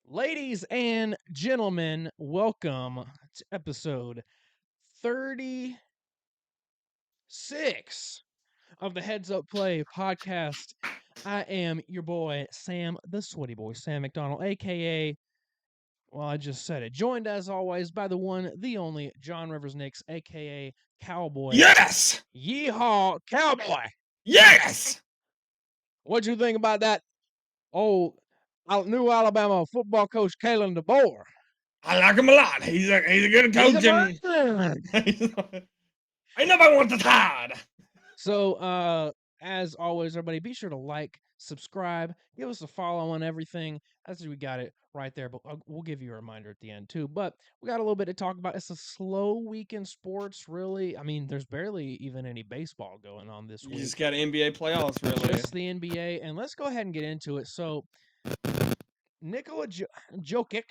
Ladies and gentlemen, welcome to episode 36 of the Heads Up Play podcast. I am your boy, Sam, the sweaty boy, Sam McDonald, aka, well, I just said it. Joined as always by the one, the only, John Rivers Nicks, aka Cowboy. Yes! Yeehaw, Cowboy! Yes! What'd you think about that old new Alabama football coach, Kalen DeBoer? I like him a lot. He's a good He's a coach, and man. ain't nobody wants to hide. So, as always, everybody, be sure to like, subscribe, give us a follow on everything. As we got it right there, but we'll give you a reminder at the end too. But we got a little bit to talk about. It's a slow week in sports, really. I mean, there's barely even any baseball going on this You just week. got NBA playoffs, really. Just the NBA, and let's go ahead and get into it. So, Nikola Jokic,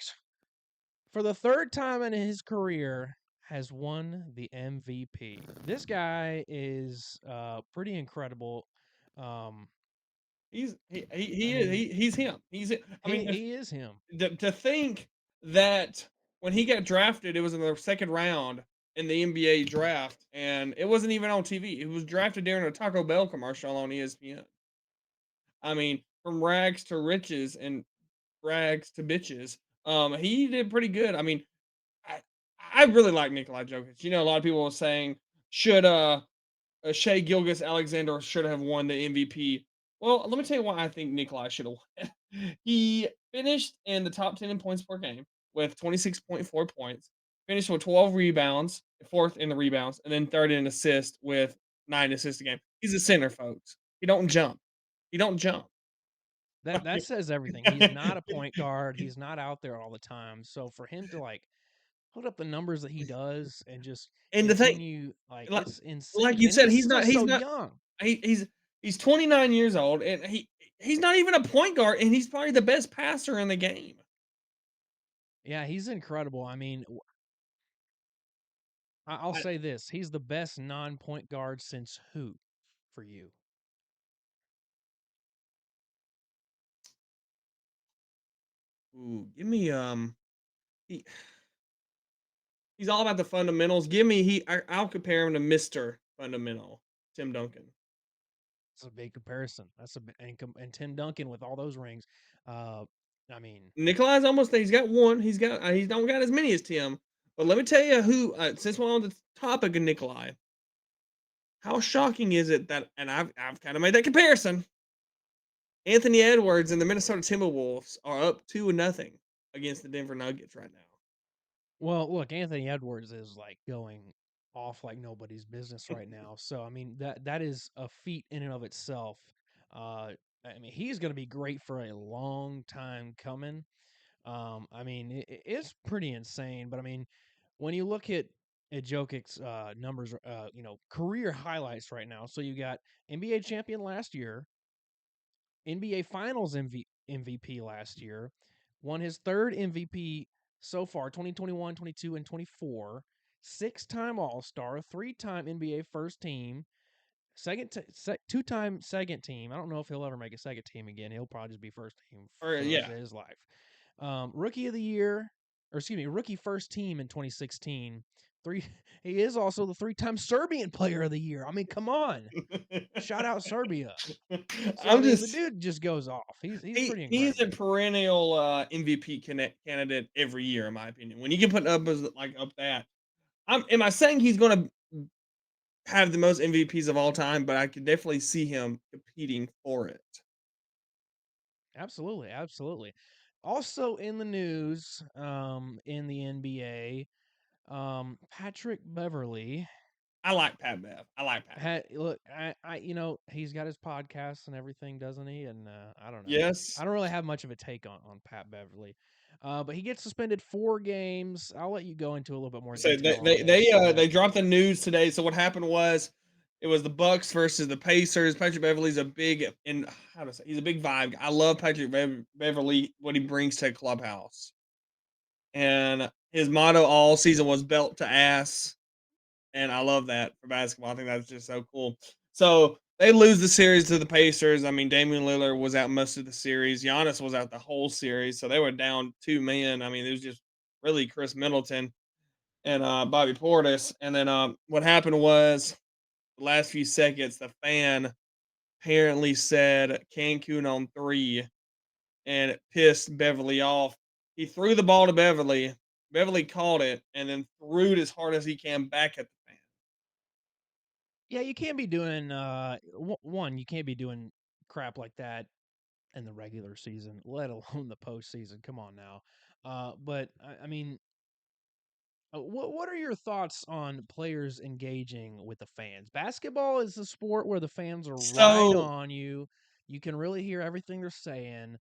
for the third time in his career, has won the MVP. This guy is pretty incredible. Um, I mean, He's him. I mean, he is him. to think that when he got drafted, it was in the second round in the NBA draft, and it wasn't even on TV. It was drafted during a Taco Bell commercial on ESPN. I mean, from rags to riches and rags to bitches. He did pretty good. I mean, I I really like Nikolai Jokic. You know, a lot of people were saying should Shea Gilgeous Alexander should have won the MVP. Well, let me tell you why I think Nikolai should have won. He finished in the top 10 in points per game with 26.4 points. Finished with 12 rebounds, fourth in the rebounds, and then third in assists with 9 assists a game. He's a center, folks. He don't jump. He don't jump. That says everything. He's not a point guard. He's not out there all the time. So for him to like put up the numbers that he does and just And the thing, continue, like like, it's like insane. you And said, he's he's still not. He's so not. young. He, he's he's 29 years old, and he's not even a point guard, and he's probably the best passer in the game. Yeah, he's incredible. I mean, I'll I, say this: he's the best non-point guard since who for you? ooh, give me he, he's all about the fundamentals. Give me I'll compare him to Mister Fundamental, Tim Duncan. It's a big comparison. That's and Tim Duncan with all those rings. Uh, I mean, Nikolai's almost there. He's got one. He don't got as many as Tim. But let me tell you who. Since we're on the topic of Nikolai, how shocking is it that, and I've kind of made that comparison. Anthony Edwards and the Minnesota Timberwolves are up 2-0 against the Denver Nuggets right now. well, look, Anthony Edwards is like going off like nobody's business right now. So I mean that is a feat in and of itself. I mean he's going to be great for a long time coming. I mean it's pretty insane. But I mean when you look at Jokic's numbers, career highlights right now. So you got NBA champion last year, NBA Finals MVP last year, won his third MVP so far 2021, 22, and 24, six-time All-Star, three-time NBA first team, two-time second team. I don't know if he'll ever make a second team again. He'll probably just be first team Or for the rest yeah, of his life. Rookie of the year, or excuse me, rookie first team in 2016. He is also the three-time Serbian player of the year. I mean, come on. Shout out Serbia. So I I'm mean, the just dude just goes off. He's pretty he's a incredible. perennial MVP candidate every year, in my opinion. When you can put up as up that, am I saying he's going to have the most MVPs of all time? But I could definitely see him competing for it. Absolutely, absolutely. Also in the news, in the NBA, Patrick Beverly I like Pat Bev. I like Pat Bev. had look. He's got his podcast and everything, doesn't he? And I don't know. I Yes. don't really have much of a take on Pat Beverly, but he gets suspended 4 games. I'll let you go into a little bit more So detail on this, but they dropped the news today. So what happened was it was the Bucks versus the Pacers. Patrick Beverly's a big and how to say he's a big vibe guy. I love Patrick Beverly, what he brings to a clubhouse. And his motto all season was belt to ass. And I love that for basketball. I think that's just so cool. So They lose the series to the Pacers. I mean, Damian Lillard was out most of the series. Giannis was out the whole series, so they were down 2 men. I mean, it was just really Chris Middleton and, Bobby Portis, and then, what happened was the last few seconds, the fan apparently said Cancun on 3, and it pissed Beverly off. He threw the ball to Beverly. Beverly caught it and then threw it as hard as he can back at the fan. Yeah, you can't be doing one. You can't be doing crap like that in the regular season, let alone the postseason. Come on now. But I mean, what are your thoughts on players engaging with the fans? Basketball is a sport where the fans are right So on you. You can really hear everything they're saying,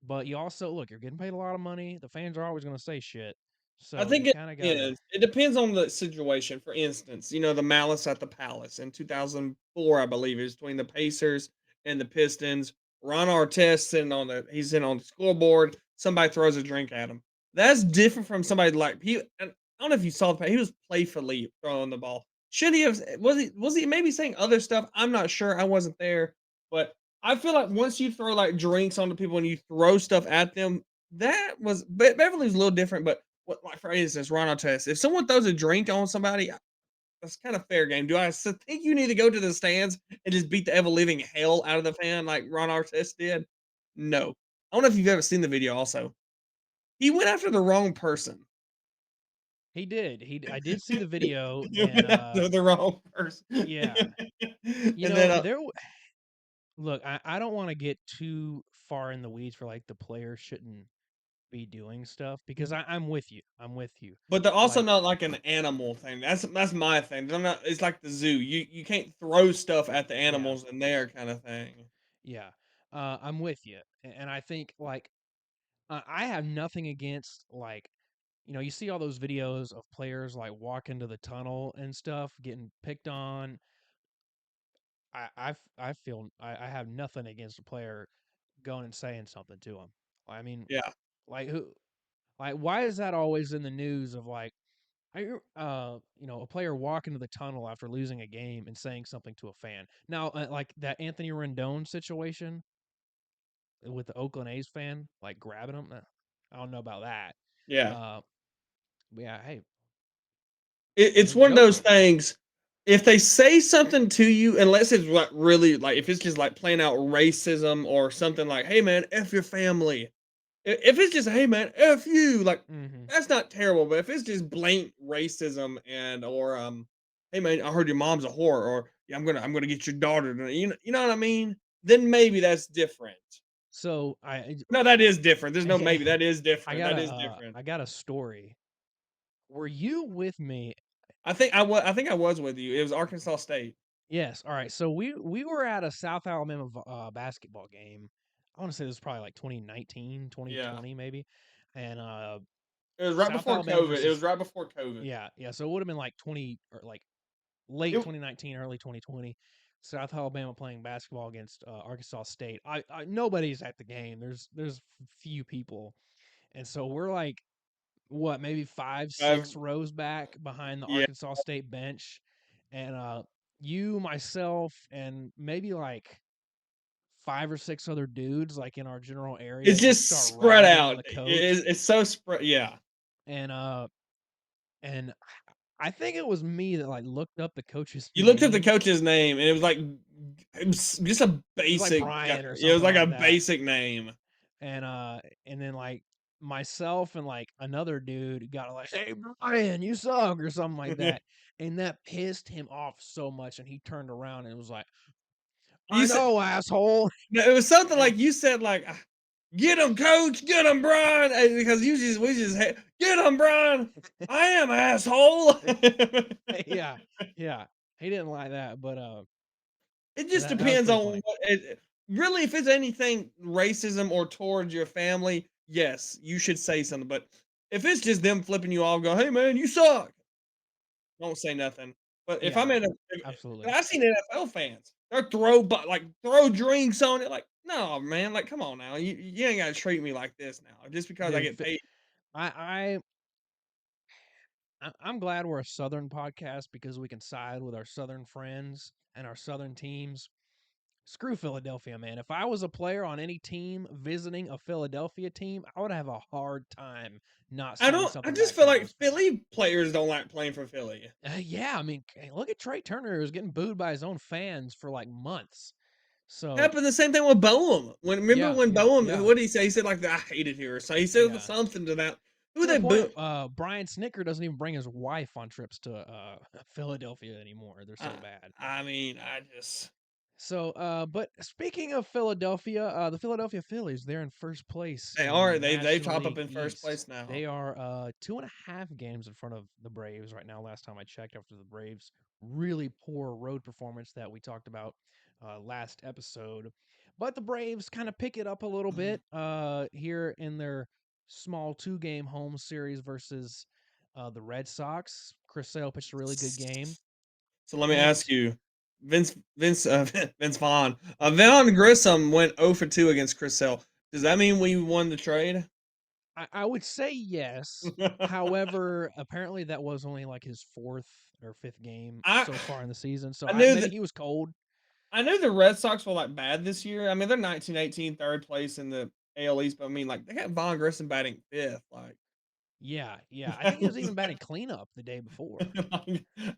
but you also look. You're getting paid a lot of money. The fans are always going to say shit, I so think you it kind of gotta. is. It depends on the situation. For instance, the Malice at the Palace in 2004, I believe, is between the Pacers and the Pistons. Ron Artest he's sitting on the scoreboard. Somebody throws a drink at him. That's different from somebody like and I don't know if you saw the play. He was playfully throwing the ball. Should he have? Was he maybe saying other stuff? I'm not sure. I wasn't there, but I feel like once you throw like drinks onto people and you throw stuff at them, that was Beverly's a little different, but like for instance, Ron Artest. If someone throws a drink on somebody, that's kind of fair game. Do I think you need to go to the stands and just beat the ever living hell out of the fan like Ron Artest did? No. I don't know if you've ever seen the video. Also, he went after the wrong person. He did. I did see the video, He and went after the wrong person. yeah, And then, look, I don't want to get too far in the weeds for like the players shouldn't be doing stuff because I'm with you. I'm with you. but they're also Like, not like an animal thing. That's my thing. They're not. It's like the zoo. You can't throw stuff at the yeah, animals in there, kind of thing. yeah. I'm with you. And I think like I have nothing against like you see all those videos of players like walk into the tunnel and stuff, getting picked on. I feel I have nothing against a player going and saying something to him. I mean, Yeah. like who like why is that always in the news of like a player walking to the tunnel after losing a game and saying something to a fan. Now, like that Anthony Rendon situation with the Oakland A's fan, like grabbing him. I don't know about that. Yeah. Uh, but yeah, hey, It's they're one of those joking. things. If they say something to you, unless it's like really like if it's just like playing out racism or something like, "Hey man, f your family." If it's just, "Hey man, f you," like Hmm. that's not terrible. But if it's just blatant racism and or "Hey man, I heard your mom's a whore," or "Yeah, I'm gonna get your daughter," you know what I mean? Then maybe that's different. So I No, that is different. There's no maybe. That is different. That is different. I got a story. Were you with me? I think I was with you. It was Arkansas State. Yes. All right. So we were at a South Alabama basketball game. I want to say this was probably like 2019, Yeah. 2020 maybe. And It was right South before Alabama COVID. It was versus right before COVID. yeah, yeah. So it would have been like 20 or like late It 2019, early 2020. South Alabama playing basketball against Arkansas State. Nobody's at the game. There's few people, and so we're like what maybe five I've six rows back behind the yeah. Arkansas State bench, and you myself and maybe like five or six other dudes like in our general area It's just just start spread ragging on out. the coach, It's so spread. Yeah. and and I think it was me that like looked up the coach's You looked at the name. coach's name, and it was like it was just a It was like basic. Brian or It was something like a like that. basic name. And then like myself and like another dude got like, "Hey Brian, you suck" or something like that. And that pissed him off so much and he turned around and was like, You "I said know, asshole." no, it was something And like you said like. Get him, coach. Get him, Brian. Because get him, Brian. I am asshole. yeah, yeah. He didn't like that, but It just that was depends pretty on funny. what really, if it's anything racism or towards your family, yes, you should say something, but if it's just them flipping you off, go, "Hey, man, you suck." Don't say nothing. But if I'm Yeah, in a absolutely. and I've seen NFL fans, they're throw drinks on it, like, "No, man, like, come on now. You ain't gotta treat me like this now, just because I Dude, get paid." I I I'm glad we're a Southern podcast because we can side with our Southern friends and our Southern teams. Screw Philadelphia, man. If I was a player on any team visiting a Philadelphia team, I would have a hard time not I saying don't. I something just back feel to like those fans. Philly players don't like playing for Philly. Yeah, I mean, look at Trey Turner, who was getting booed by his own fans for like months. So, Happened the same thing with Boehm. Remember yeah, when yeah, Boehm? yeah, What did he say? He said like I hate it here. So he said yeah. something to that. Who To the they point, boo? Brian Snicker doesn't even bring his wife on trips to Philadelphia anymore. They're so I, bad. I mean, I just So, but speaking of Philadelphia, the Philadelphia Phillies, they're in first place they in the are. They National top up League in first East. place now. They are 2.5 games in front of the Braves right now. Last time I checked, after the Braves' really poor road performance that we talked about last episode. But the Braves kind of pick it up a little bit here in their small 2-game home series versus the Red Sox. Chris Sale pitched a really good game. So let me And ask you, Vince Vaughn, Vaughn Grissom went 0 for 2 against Chris Sale. Does that mean we won the trade? I would say yes. However, apparently that was only like his fourth or fifth game I so far in the season. So I knew maybe that he was cold. I knew the Red Sox were like bad this year. I mean, they're 19-18, third place in the AL East, but I mean, like they got Vaughn Grissom batting fifth. Like, Yeah, yeah. I think he was even batting cleanup the day before.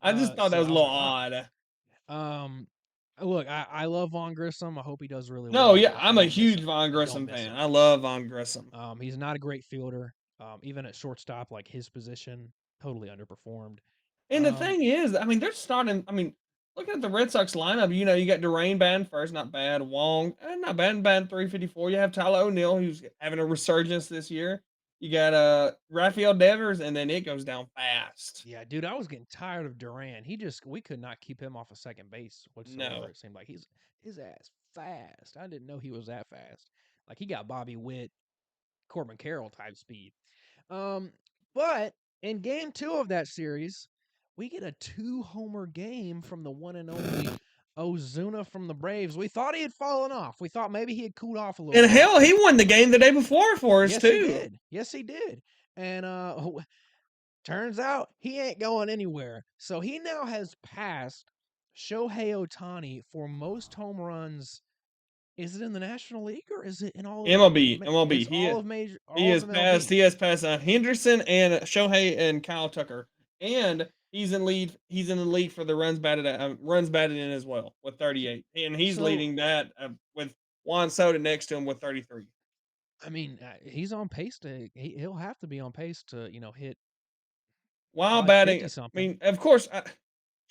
I just thought that So was I a was little like, wow. odd. Um, look, I love Vaughn Grissom. I hope he does really No, well. yeah, But I'm a don't miss huge him. Vaughn Don't Grissom miss fan. him. I love Vaughn Grissom. He's not a great fielder. Even at shortstop, like his position, totally underperformed. And the Um, thing is, I mean, they're starting. I mean, looking at the Red Sox lineup, you got Durain batting first, not bad. Wong, not bad, batting 354. You have Tyler O'Neill, who's having a resurgence this year. You got Rafael Devers, and then it goes down fast. Yeah, dude, I was getting tired of Duran. We could not keep him off of second base whatsoever. No, It seemed like he's his ass fast. I didn't know he was that fast. Like he got Bobby Witt, Corbin Carroll type speed. Um, but in game 2 of that series, we get a 2-homer game from the one and only Ozuna from the Braves. We thought he had fallen off. We thought maybe he had cooled off a little and bit. hell, he won the game the day before for us Yes, he too. did. Yes, he did. And turns out he ain't going anywhere. So he now has passed Shohei Ohtani for most home runs. Is it in the National League or is it in all of MLB. it's all of major He all of has passed. MLB? He has passed Henderson and Shohei and Kyle Tucker, and he's in lead. He's in the lead for the runs batted in as well with 38, and he's So leading that with Juan Soto next to him with 33. I mean, he's on pace to he'll have to be on pace to hit While probably batting, 50 I something. mean, of course,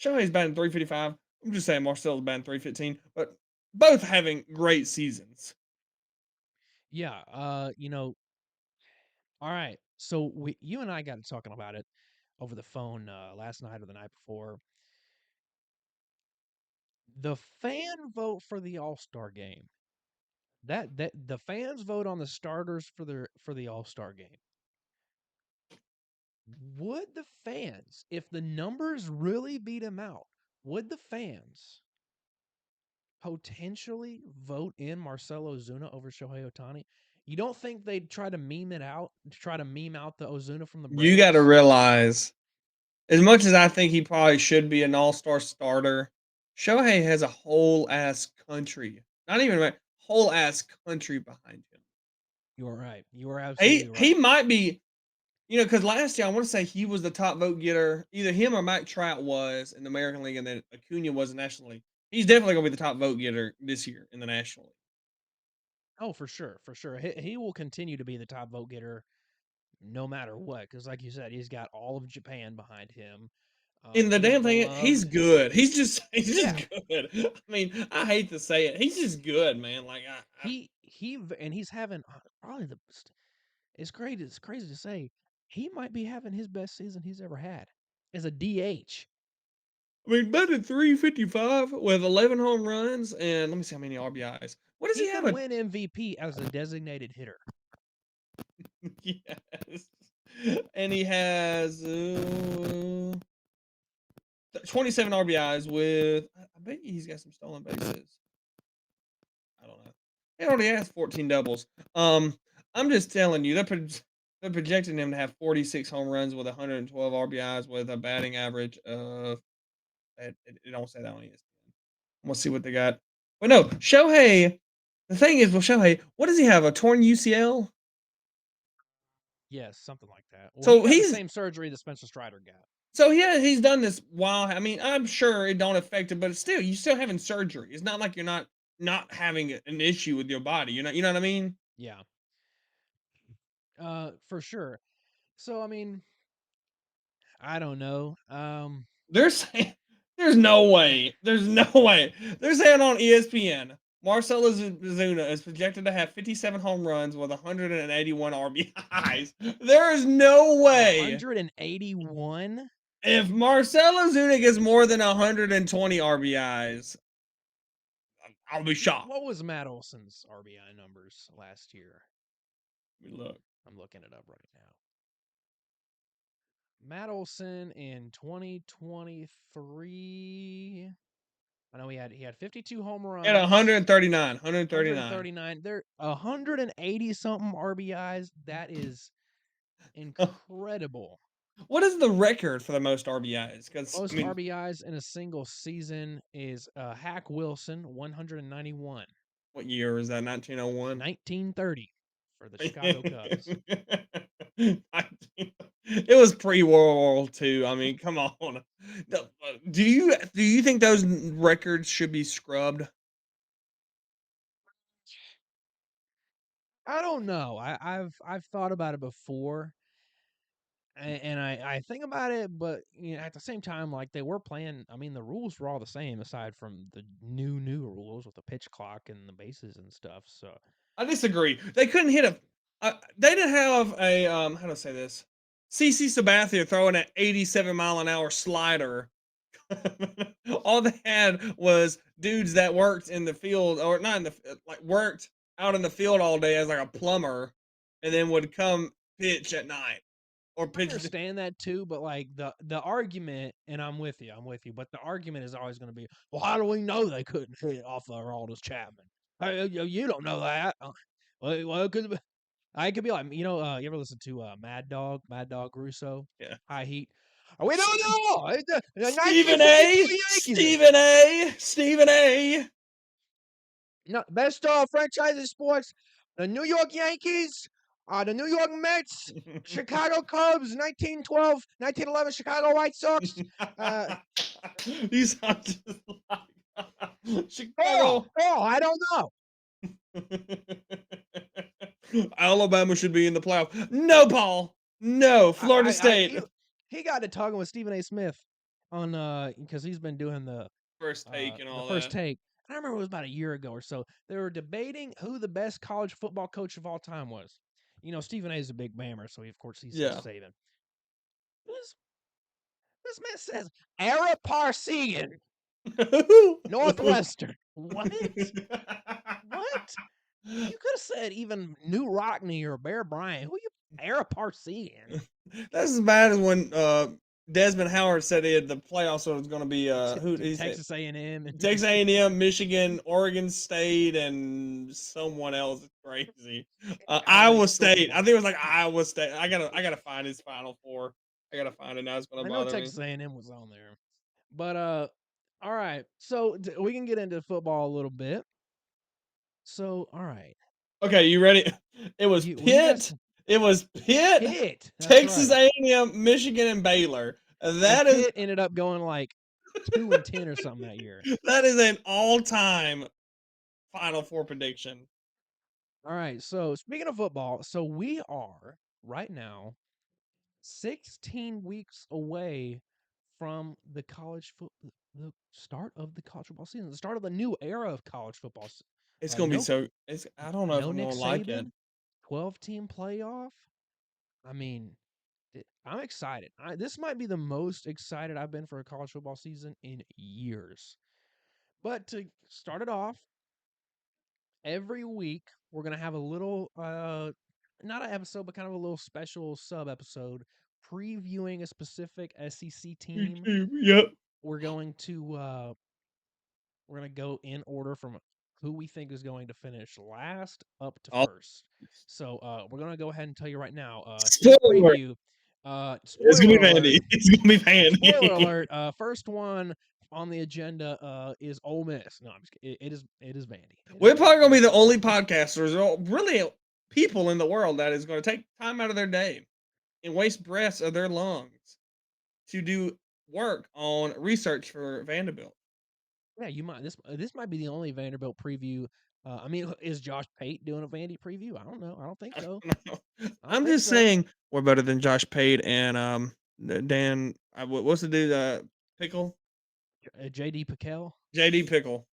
Shohei's batting 355. I'm just saying Marcelo's batting 315, but both having great seasons. Yeah, all right. So you and I got to talking about it over the phone last night or the night before. The fan vote for the All-Star game. That the fans vote on the starters for the All-Star game. Would the fans, if the numbers really beat him out, would the fans potentially vote in Marcelo Ozuna over Shohei Ohtani? You don't think they'd try to meme it out, try to meme out the Ozuna from the You got to Braves? realize as much as I think he probably should be an all-star starter, Shohei has a whole ass country. Not even a whole ass country behind him. You are right. You are He absolutely he right. might be, because last year I want to say he was the top vote getter. Either him or Mike Trout was in the American League, and then Acuna was in the National League. He's definitely gonna be the top vote getter this year in the National League. Oh, for sure, for sure. He will continue to be the top vote getter no matter what, because like you said, he's got all of Japan behind him. And the He's damn thing, he's beloved. good. He's just Yeah, good. I mean, I hate to say it, he's just good, man. Like and he's having probably the. It's great. It's crazy to say he might be having his best season he's ever had as a DH. I mean, batted 355 with 11 home runs and let me see how many RBIs. What does He he have? could win MVP as a designated hitter. Yes, and he has 27 RBIs with. I bet you he's got some stolen bases. I don't know. He already has 14 doubles. I'm just telling you, they're projecting him to have 46 home runs with 112 RBIs with a batting average of. It don't say that on ESPN. We'll see what they got. Well, no, Shohei. The thing is with Shohei, what does he have? A torn UCL? Yes, something like that. Well, he So got the he's same surgery that Spencer Strider got. so yeah, he's done this while. I mean, I'm sure it don't affect it, but still, you still having surgery. It's not like you're not having an issue with your body. You know what I mean? Yeah, for sure. So I mean, I don't know. They're saying there's no way. There's no way. They're saying on ESPN, Marcell Ozuna is projected to have 57 home runs with 181 RBIs. There is no way 181. if Marcell Ozuna gets more than 120 RBIs, I'll be shocked. What was Matt Olson's RBI numbers last year? Let me look. I'm looking it up right now. Matt Olson in 2023. I know he had 52 home At runs, 139, 139. 139. There 180 something RBIs. That is incredible. What is the record for the most RBIs? Because I Most mean, RBIs in a single season is Hack Wilson, 191. what year is that? 1901. 1930 for the Chicago Cubs. It was pre-World War II. I mean, come on. Do you think those records should be scrubbed? I don't know. I've thought about it before, and I think about it, but at the same time, like they were playing. I mean, the rules were all the same aside from the new rules with the pitch clock and the bases and stuff. So I disagree. They couldn't hit a. They didn't have a how to say this. CC Sabathia throwing an 87-mile-an-hour slider. All they had was dudes that worked in the field, or not in the like worked out in the field all day as like a plumber, and then would come pitch at night or I pitch. understand that too, but like the argument, and I'm with you, but the argument is always going to be, well, how do we know they couldn't hit off of Aroldis Chapman? You don't know that. Well, I could be like, you ever listen to Mad Dog Russo, Yeah. High Heat? We don't know. The Stephen A. 1952 Yankees. Stephen A. Stephen A. No, best franchise in sports. The New York Yankees, the New York Mets, Chicago Cubs, 1912, 1911 Chicago White Sox. Uh, You sound just like Chicago. I don't know. Alabama should be in the playoff. No, Paul. No, Florida State. He got to talking with Stephen A. Smith on because he's been doing First take and the all first that. take. I remember it was about a year ago or so. They were debating who the best college football coach of all time was. Stephen A. is a big bammer, so of course he says Yeah. Saban. This, this man says Ara Parsegian, Northwestern. What? What? You could have said even New Rockney or Bear Bryant. Who you Ara Parsegian? That's as bad as when Desmond Howard said he had the playoffs was going to be who he said Texas A&M. Texas A&M, Michigan, Oregon State, and someone else. It's crazy. Like Iowa State. I football. think it was like Iowa State. I gotta find his Final Four. I gotta find it now. It's gonna I know bother me. Texas A&M was on there, but all right. So we can get into football a little bit. So all right, Okay, you ready? It was you got Pitt. It was Pitt, Pitt. That's Texas right. A&M, Michigan, and Baylor. And That is Pitt ended up going like 2-10 or something that year. that is an all-time Final Four prediction. All right. So speaking of football, so we are right now 16 weeks away from the start of the college football season, the start of the new era of college football. It's gonna be No, so. I don't know if no I'm Nick gonna like it. Saban, 12-team playoff. I mean, I'm excited. This might be the most excited I've been for a college football season in years. But to start it off, every week we're gonna have a little not an episode, but kind of a little special sub episode previewing a specific SEC team. Yep. We're going to go in order from who we think is going to finish last up to I'll, first. So we're gonna go ahead and tell you right now, sneak spoiler. preview. It's gonna Spoiler be alert. Vandy. It's gonna be Spoiler Vandy. alert. First one, on the agenda is Ole Miss. No, I'm just kidding. It is Vandy. It is We're Vandy. probably gonna be the only podcasters or really people in the world that is gonna take time out of their day and waste breaths of their lungs to do work on research for Vanderbilt. Yeah, you might. This might be the only Vanderbilt preview. I mean, is Josh Pate doing a Vandy preview? I don't know. I don't think I so. don't know. I don't I'm think just so. saying we're better than Josh Pate and Dan. What's the dude? Pickle. JD Pickell. JD Pickle.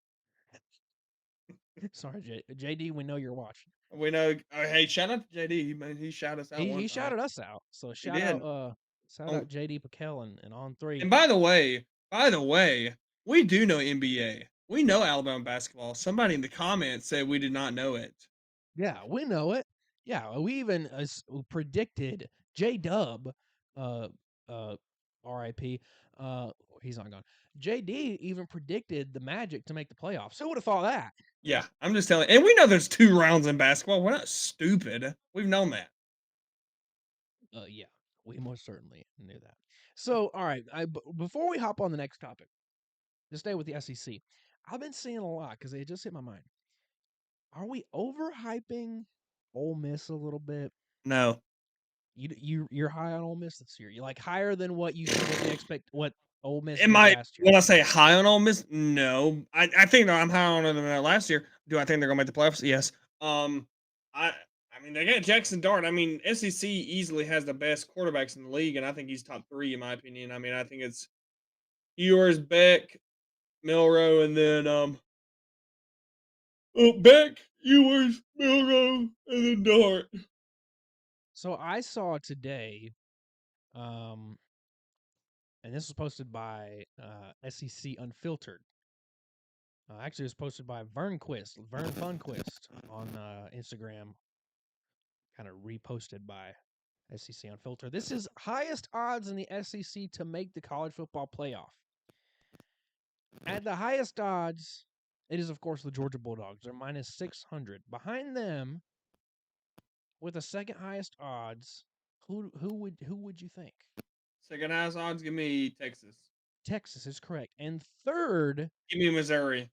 Sorry, JD. We know you're watching. We know. Hey, shout out to JD. Man, he shouted us out one He time. shouted us out. So He did. shout On out JD Pickell and on three. And by the way, we do know NBA. We know Alabama basketball. Somebody in the comments said we did not know it. Yeah, we know it. Yeah, we even predicted J Dub, uh, uh, R.I.P. Uh, he's not gone. JD even predicted the Magic to make the playoffs. Who would have thought that? Yeah, I'm just telling. And we know there's 2 rounds in basketball. We're not stupid. We've known that. Yeah, we most certainly knew that. So, all right, before we hop on the next topic, to stay with the SEC, I've been seeing a lot because it just hit my mind. Are we overhyping Ole Miss a little bit? No, You're high on Ole Miss this year. You like higher than what Ole Miss am did I last year. when I say high on Ole Miss? No, I think I'm higher on them than last year. Do I think they're gonna make the playoffs? Yes. I I mean they got Jackson Dart. I mean SEC easily has the best quarterbacks in the league, and I think he's top 3 in my opinion. I mean I think it's Ewers, Beck, Milrow, and then Beck, Ewers, Milrow, and then Dart. So I saw today, um, and this was posted by SEC Unfiltered. Actually, it was posted by Vern Funquist on Instagram, kind of reposted by SEC Unfiltered. This is highest odds in the SEC to make the college football playoff. At the highest odds, it is of course the Georgia Bulldogs. They're minus 600. Behind them, with the second highest odds, who would you think? Second highest odds, give me Texas. Texas is correct. And third, Give me Missouri.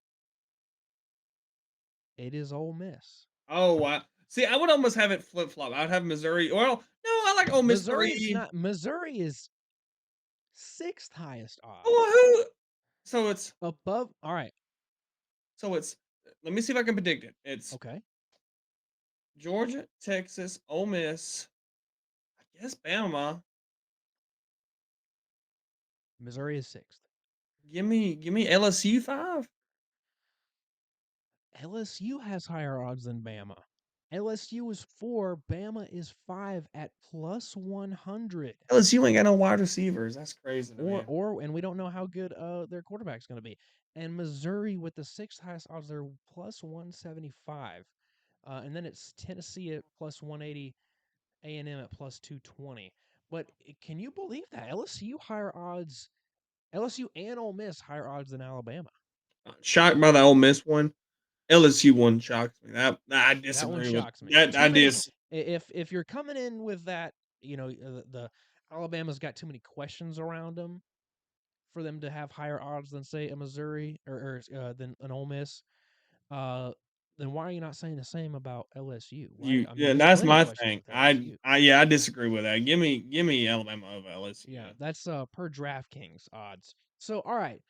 it is Ole Miss. Oh wow. See, I would almost have it flip flop. I would have Missouri. Well, no, I like Ole Miss Missouri is 3. not. Missouri is sixth highest odds. Oh, who? So it's Above. All right. so it's. Let me see if I can predict it. It's Okay. Georgia, Texas, Ole Miss. I guess Bama. Missouri is sixth. Give me LSU 5. LSU has higher odds than Bama. LSU is 4. Bama is 5 at plus 100. LSU ain't got no wide receivers. That's crazy to me. And we don't know how good their quarterback's going to be. And Missouri with the sixth highest odds, they're plus 175. And then it's Tennessee at plus 180, A&M at plus 220. But can you believe that LSU and Ole Miss higher odds than Alabama? Shocked by the Ole Miss one. LSU one shocks me. That I That one disagree with shocks me. that. Too I many. just If you're coming in with that, the Alabama's got too many questions around them for them to have higher odds than say a Missouri or than an Ole Miss. Uh, then why are you not saying the same about LSU? Why? you. I mean, Yeah, there's that's plenty of my questions thing. with LSU. I disagree with that. Give me Alabama over LSU. Yeah, that's per DraftKings odds. So all right,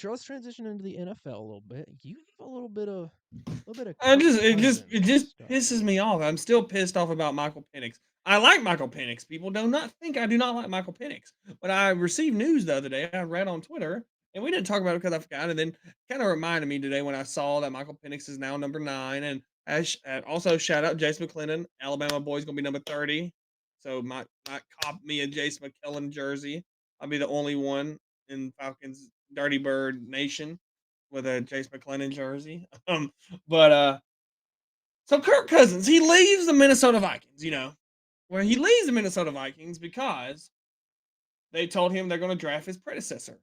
let's transition into the NFL a little bit. You have a little bit of I Kirk just it Cousins just stuff pisses here. me off. I'm still pissed off about Michael Penix. I like Michael Penix. People do not think I do not like Michael Penix. But I received news the other day. I read on Twitter, and we didn't talk about it because I forgot. And then kind of reminded me today when I saw that Michael Penix is now number 9. And also shout out Jace McClellan, Alabama boy's gonna be number 30. So might cop me a Jace McClellan jersey. I'll be the only one in Falcons Dirty Bird Nation with a Jace McClellan jersey. But so Kirk Cousins, he leaves the Minnesota Vikings, where he leaves the Minnesota Vikings because they told him they're going to draft his predecessor.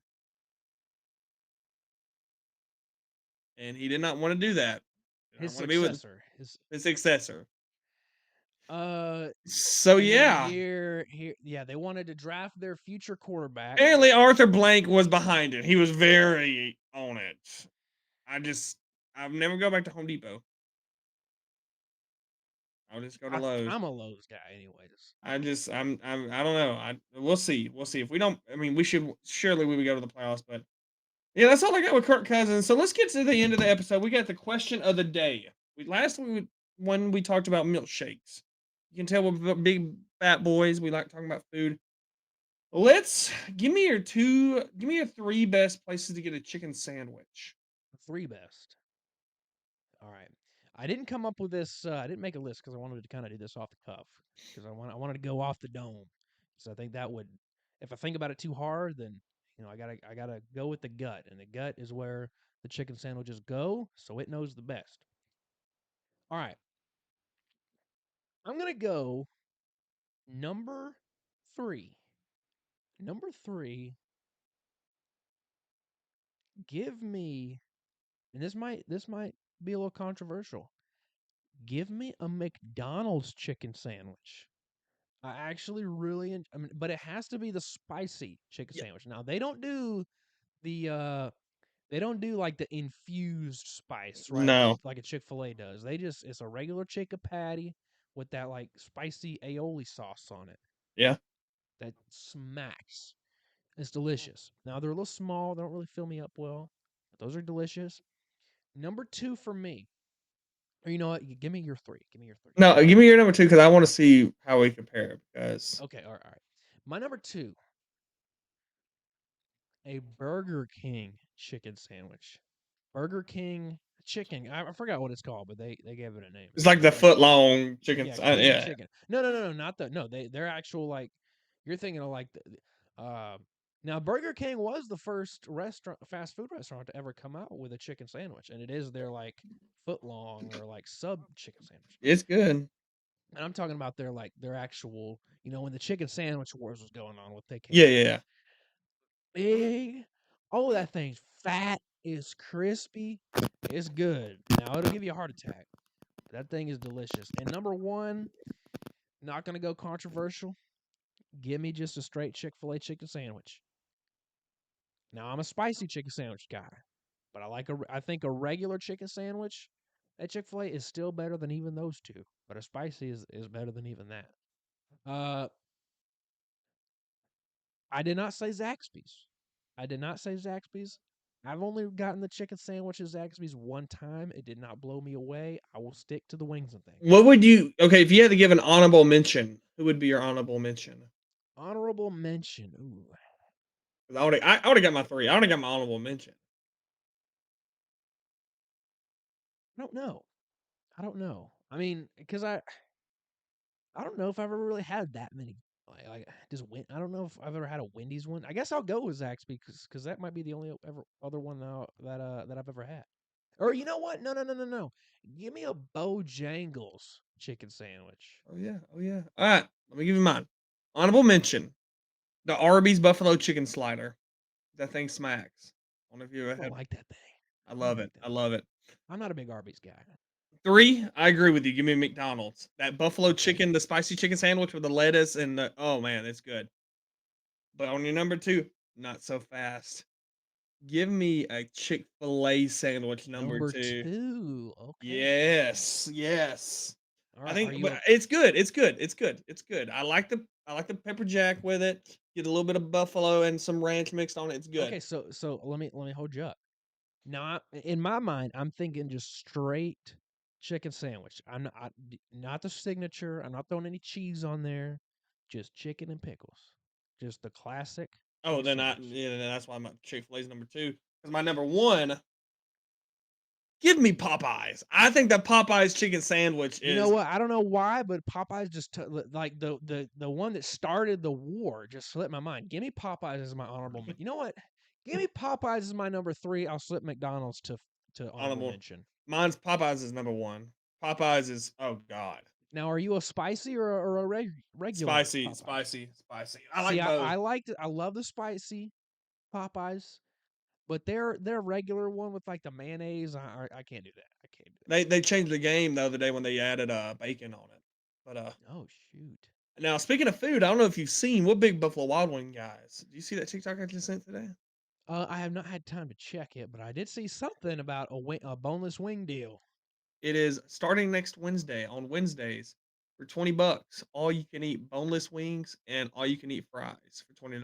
And he did not want to do that. Did not His want to be with successor, his his successor. Uh, So and then yeah, here, yeah, they wanted to draft their future quarterback. apparently Arthur Blank was behind it. He was very on it. I just I'll never go back to Home Depot. I'll just go to Lowe's. I'm a Lowe's guy, anyways. I don't know. We'll see. We'll see. If we don't, I mean, we would go to the playoffs, but yeah, that's all I got with Kirk Cousins. So let's get to the end of the episode. We got the question of the day. When we talked about milkshakes. You can tell we're big fat boys. We like talking about food. Let's give me your three best places to get a chicken sandwich. Three best. All right. I didn't come up with this. I didn't make a list because I wanted to kind of do this off the cuff because I wanted to go off the dome. So I think that would, if I think about it too hard, then I gotta go with the gut, and the gut is where the chicken sandwiches go, so it knows the best. All right, I'm gonna go number three. Number three, give me, and this might be a little controversial. Give me a McDonald's chicken sandwich. I actually really, I mean, but it has to be the spicy chicken Yeah. sandwich. Now the they don't do like the infused spice, right? No. Like a Chick-fil-A does. It's a regular chicken patty with that like spicy aioli sauce on it. Yeah. That smacks. It's delicious. Now they're a little small, they don't really fill me up well. But those are delicious. Number two for me. Or you know what? Give me your three. Give me your three. No, give me your number two because I want to see how we compare. Because Okay, all right, all right. My number two, a Burger King chicken sandwich. Burger King chicken. I forgot what it's called, but they gave it a name. it's like the Like foot long chicken. yeah, King Yeah. chicken. No, not the no. They're actual like you're thinking of like now Burger King was the first restaurant fast food restaurant to ever come out with a chicken sandwich, and it is their like foot long or like sub chicken sandwich. It's good. And I'm talking about their actual, when the chicken sandwich wars was going on, what they came Yeah, out yeah, with. yeah. Big. Oh, that thing's fat. It's crispy. It's good. Now it'll give you a heart attack. That thing is delicious. And number one, not gonna go controversial. Give me just a straight Chick-fil-A chicken sandwich. Now I'm a spicy chicken sandwich guy, but I think a regular chicken sandwich at Chick-fil-A is still better than even those two. But a spicy is better than even that. Uh I did not say Zaxby's. I did not say Zaxby's. I've only gotten the chicken sandwich at Zaxby's one time. It did not blow me away. I will stick to the wings and things. What would you? Okay, if you had to give an honorable mention, who would be your honorable mention? Honorable mention. Ooh, 'Cause I already got my three. I already got my honorable mention. I don't know. I don't know. I mean, because I don't know if I've ever really had that many. Like just win. I don't know if I've ever had a Wendy's one. I guess I'll go with Zaxby because that might be the only ever other one that I've ever had. Or you know what? No. Give me a Bojangles chicken sandwich. Oh yeah, oh yeah. All right, let me give you mine. Honorable mention: the Arby's buffalo chicken slider. That thing smacks. I don't know if you I ever don't had. like that thing. I I don't love like it. that I thing. love it. I'm not a big Arby's guy. Three, I agree with you. Give me McDonald's. That buffalo Okay. chicken, the spicy chicken sandwich with the lettuce and the oh man, it's good. But on your number two, not so fast. Give me a Chick-fil-A sandwich number Number two. two. Okay. Yes, yes. All I right. Are think, you but it's good. It's good. It's good. It's good. I like the pepper jack with it. Get a little bit of buffalo and some ranch mixed on it. It's good. okay? So let me hold you up. Now, in my mind, I'm thinking just straight chicken sandwich. Not the signature. I'm not throwing any cheese on there. Just chicken and pickles. Just the classic Oh, chicken then I sandwich. yeah, then that's why my Chick-fil-A's number two. Because my number one, give me Popeyes. I think that Popeyes chicken sandwich You know is what? I don't know why, but Popeyes just like the one that started the war just slipped my mind. Give me Popeyes as my honorable mention. You know what? Give me Popeyes as my number three. I'll slip McDonald's to honorable honorable. mention. Mine's Popeyes is number one. Popeyes is oh god. Now, are you a spicy or a regular Spicy, Popeyes? spicy, spicy. I See, like both. I liked it. I love the spicy Popeyes, but their regular one with like the mayonnaise, I can't do that. I can't do that. They changed the game the other day when they added bacon on it. But Oh, shoot. now speaking of food, I don't know if you've seen what big Buffalo Wild Wing guys. Do you see that TikTok I just sent today? I have not had time to check it, but I did see something about a boneless wing deal. It is starting next Wednesday on Wednesdays for $20. All you can eat boneless wings and all you can eat fries for $20.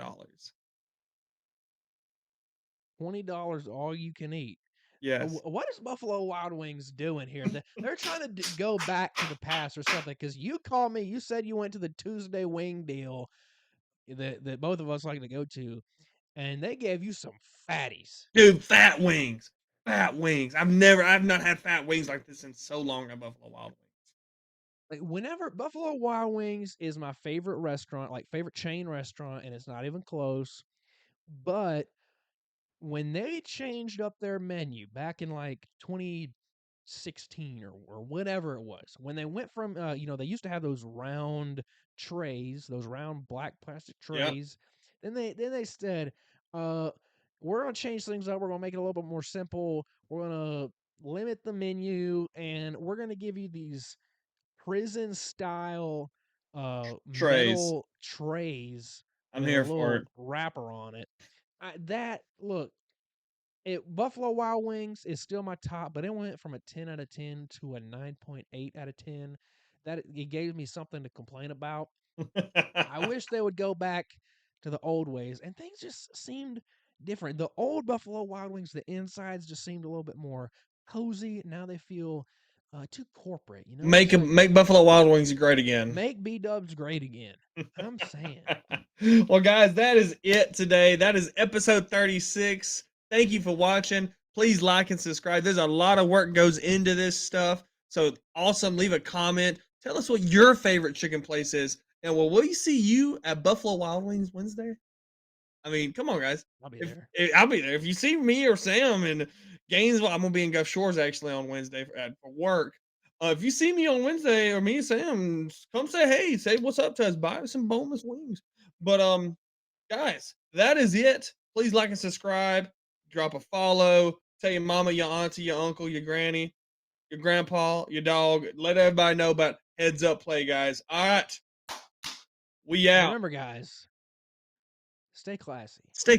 $20 all you can eat. Yes. What is Buffalo Wild Wings doing here? They're trying to go back to the past or something. Because you called me, you said you went to the Tuesday wing deal that both of us like to go to, and they gave you some fatties. Dude, fat wings. Fat wings. I've not had fat wings like this in so long at Buffalo Wild Wings. Like whenever Buffalo Wild Wings is my favorite restaurant, like favorite chain restaurant, and it's not even close. But when they changed up their menu back in like 2016 or whatever it was, when they went from they used to have those round trays, those round black plastic Yep. trays. Then they said, uh, we're gonna change things up. We're gonna make it a little bit more simple. We're gonna limit the menu, and we're gonna give you these prison style Trays. metal trays I'm with a here for it. little wrapper on it. That look, Buffalo Wild Wings is still my top, but it went from a 10 out of 10 to a 9.8 out of 10. That it gave me something to complain about. I wish they would go back to the old ways, and things just seemed different. The old Buffalo Wild Wings, the insides just seemed a little bit more cozy. Now they feel too corporate, you know? Make So make Buffalo Wild Wings great again. make B Dubs great again. I'm saying. Well, guys, that is it today. That is episode 36. Thank you for watching. Please like and subscribe. There's a lot of work goes into this stuff. So awesome. Leave a comment. Tell us what your favorite chicken place is. And will we see you at Buffalo Wild Wings Wednesday? I mean, come on, guys. I'll be If, there. I'll be there. If you see me or Sam in Gainesville, I'm gonna be in Gulf Shores actually on Wednesday for work. If you see me on Wednesday or me and Sam, come say hey, say what's up to us, buy us some boneless wings. But guys, that is it. Please like and subscribe. Drop a follow. Tell your mama, your auntie, your uncle, your granny, your grandpa, your dog. Let everybody know about Heads Up Play, guys. All right, we And out. remember, guys, stay classy. Stay